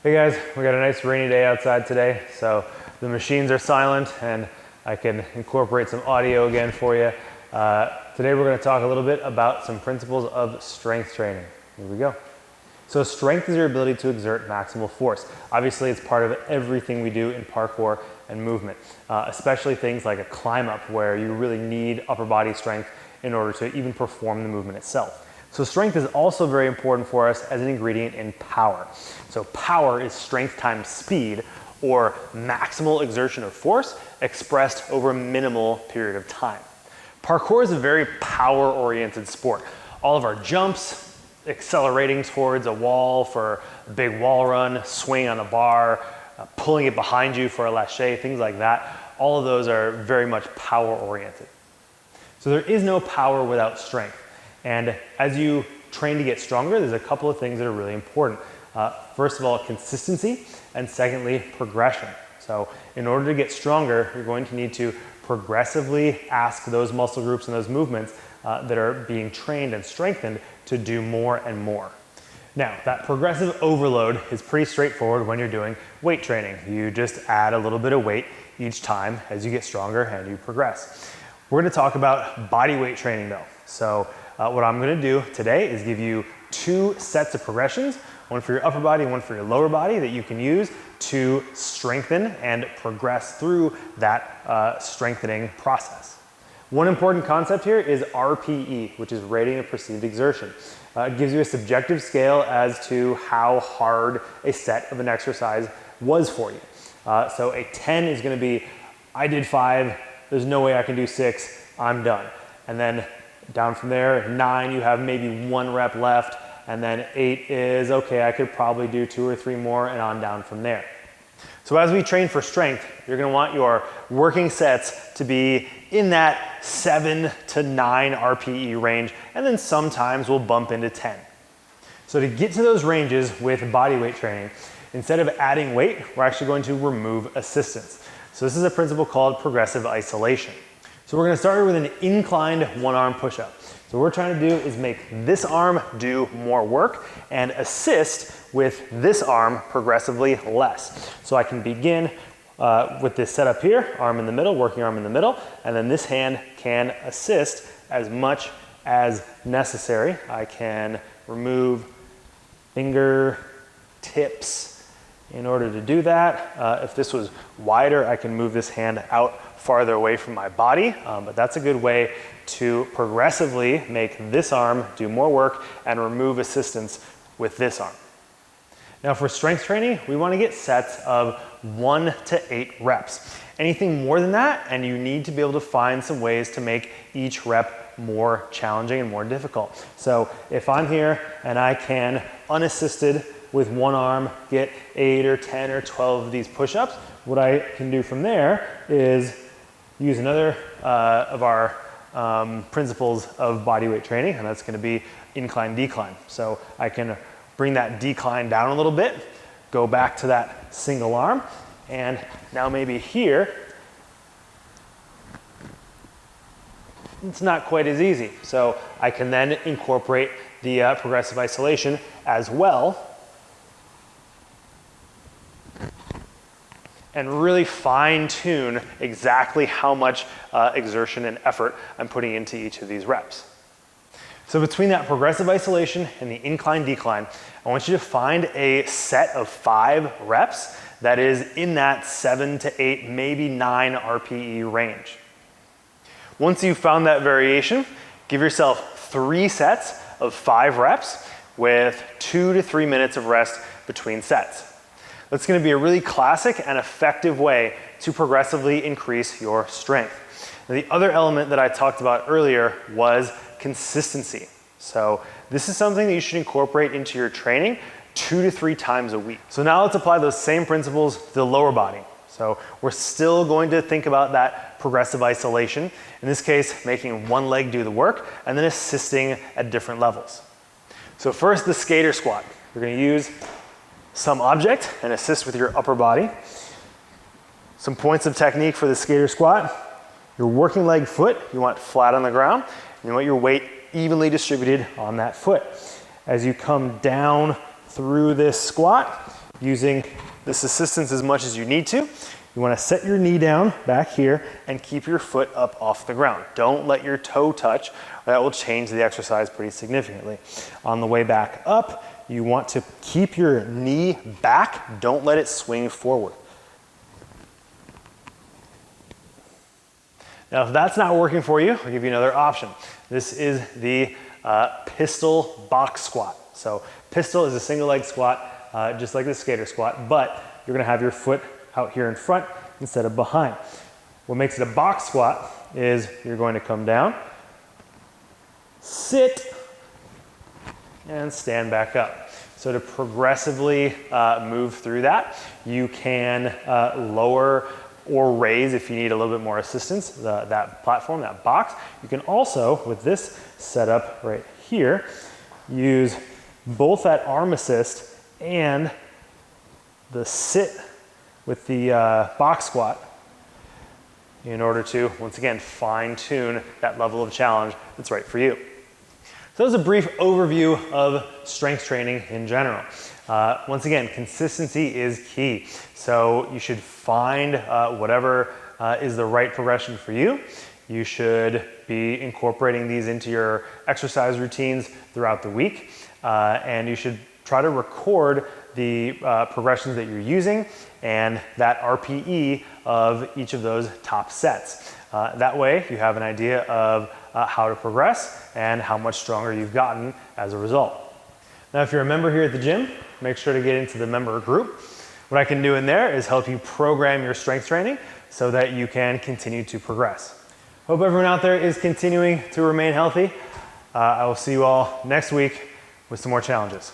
Hey guys, we got a nice rainy day outside today, so the machines are silent and I can incorporate some audio again for you. Today we're going to talk a little bit about some principles of strength training. Here we go. So strength is your ability to exert maximal force. Obviously it's part of everything we do in parkour and movement, especially things like a climb up where you really need upper body strength in order to even perform the movement itself. So strength is also very important for us as an ingredient in power. So power is strength times speed, or maximal exertion of force expressed over a minimal period of time. Parkour is a very power-oriented sport. All of our jumps, accelerating towards a wall for a big wall run, swing on a bar, pulling it behind you for a lâché, things like that, all of those are very much power-oriented. So there is no power without strength. And as you train to get stronger, there's a couple of things that are really important. First of all, consistency, and secondly, progression. So in order to get stronger, you're going to need to progressively ask those muscle groups and those movements that are being trained and strengthened to do more and more. Now, that progressive overload is pretty straightforward when you're doing weight training. You just add a little bit of weight each time as you get stronger and you progress. We're going to talk about body weight training though. So what I'm going to do today is give you two sets of progressions, one for your upper body and one for your lower body, that you can use to strengthen and progress through that strengthening process. One important concept here is RPE, which is rating of perceived exertion. It gives you a subjective scale as to how hard a set of an exercise was for you. So a 10 is going to be, I did 5, there's no way I can do 6, I'm done. And then down from there, 9, you have maybe 1 rep left, and then 8 is, okay, I could probably do 2 or 3 more, and on down from there. So as we train for strength, you're gonna want your working sets to be in that 7 to 9 RPE range, and then sometimes we'll bump into 10. So to get to those ranges with body weight training, instead of adding weight, we're actually going to remove assistance. So this is a principle called progressive isolation. So we're gonna start with an inclined one-arm push-up. So what we're trying to do is make this arm do more work and assist with this arm progressively less. So I can begin with this setup here, arm in the middle, working arm in the middle, and then this hand can assist as much as necessary. I can remove finger tips in order to do that. If this was wider, I can move this hand out farther away from my body, but that's a good way to progressively make this arm do more work and remove assistance with this arm. Now for strength training, we want to get sets of 1 to 8 reps. Anything more than that, and you need to be able to find some ways to make each rep more challenging and more difficult. So if I'm here and I can, unassisted with one arm, get 8 or 10 or 12 of these push-ups, what I can do from there is use another of our principles of body weight training, and that's going to be incline decline. So I can bring that decline down a little bit, go back to that single arm, and now maybe here it's not quite as easy. So I can then incorporate the progressive isolation as well and really fine-tune exactly how much exertion and effort I'm putting into each of these reps. So between that progressive isolation and the incline decline, I want you to find a set of 5 reps that is in that 7 to 8, maybe 9 RPE range. Once you've found that variation, give yourself 3 sets of 5 reps with 2 to 3 minutes of rest between sets. That's going to be a really classic and effective way to progressively increase your strength. Now, the other element that I talked about earlier was consistency. So this is something that you should incorporate into your training 2 to 3 times a week. So now let's apply those same principles to the lower body. So we're still going to think about that progressive isolation. In this case, making one leg do the work and then assisting at different levels. So first, the skater squat. You're going to use some object and assist with your upper body. Some points of technique for the skater squat. Your working leg foot, you want flat on the ground. You want your weight evenly distributed on that foot. As you come down through this squat, using this assistance as much as you need to. You want to set your knee down back here and keep your foot up off the ground. Don't let your toe touch, or that will change the exercise pretty significantly. On the way back up, you want to keep your knee back. Don't let it swing forward. Now, if that's not working for you, I'll give you another option. This is the pistol box squat. So pistol is a single leg squat, just like the skater squat, but you're gonna have your foot out here in front instead of behind. What makes it a box squat is you're going to come down, sit, and stand back up. So to progressively move through that, you can lower or raise if you need a little bit more assistance, that platform, that box. You can also, with this setup right here, use both that arm assist and the sit with the box squat in order to, once again, fine tune that level of challenge that's right for you. So that was a brief overview of strength training in general. Once again, consistency is key. So you should find whatever is the right progression for you. You should be incorporating these into your exercise routines throughout the week. And you should try to record the progressions that you're using and that RPE of each of those top sets. That way you have an idea of how to progress and how much stronger you've gotten as a result. Now, if you're a member here at the gym, make sure to get into the member group. What I can do in there is help you program your strength training so that you can continue to progress. Hope everyone out there is continuing to remain healthy. I will see you all next week with some more challenges.